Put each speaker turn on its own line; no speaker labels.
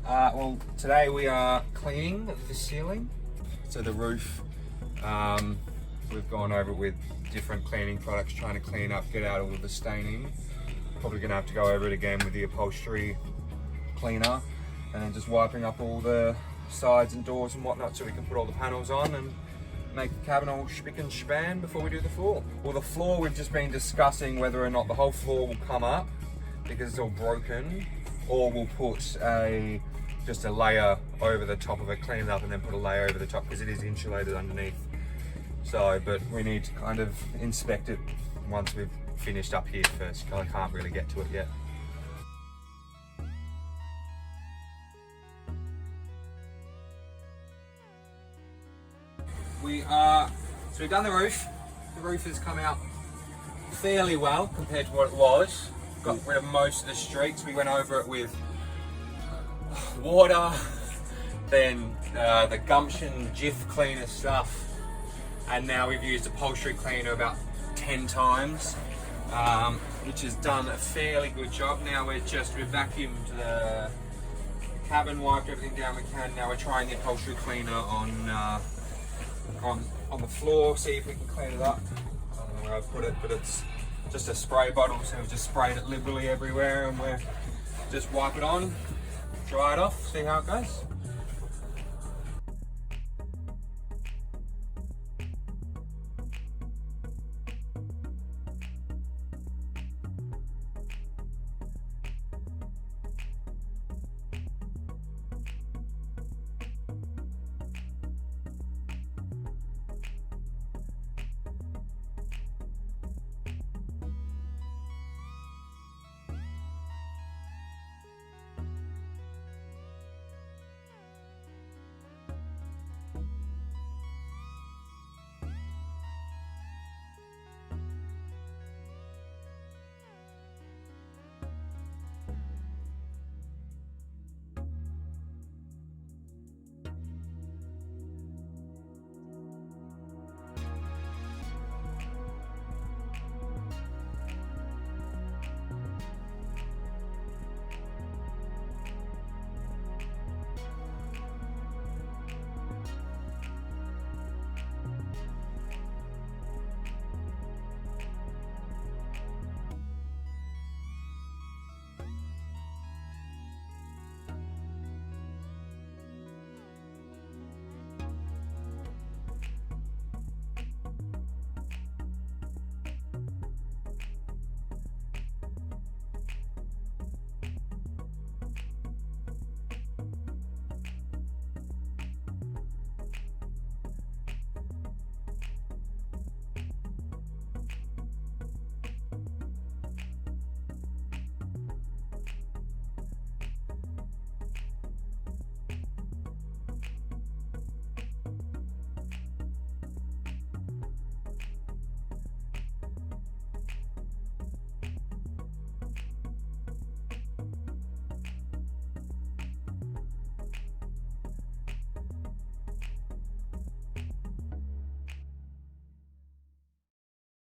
Well, today we are cleaning the ceiling. So the roof, we've gone over it with different cleaning products, trying to clean up, get out all of the staining. Probably gonna have to go over it again with the upholstery cleaner, and then just wiping up all the sides and doors and whatnot so we can put all the panels on and make the cabin all spick and span before we do the floor. Well, the floor, we've just been discussing whether or not the whole floor will come up because it's all broken, or we'll put just a layer over the top of it, clean it up, and then put a layer over the top because it is insulated underneath. So, but we need to kind of inspect it once we've finished up here first. I can't really get to it yet. So we've done the roof. The roof has come out fairly well compared to what it was. Got rid of most of the streaks. We went over it with water, then the Gumption Jif cleaner stuff, and now we've used upholstery cleaner about 10 times, which has done a fairly good job. Now we've vacuumed the cabin, wiped everything down we can. Now we're trying the upholstery cleaner on the floor, see if we can clean it up. I don't know where I've put it, but it's just a spray bottle, so we've just sprayed it liberally everywhere, and we're just wipe it on, dry it off, see how it goes.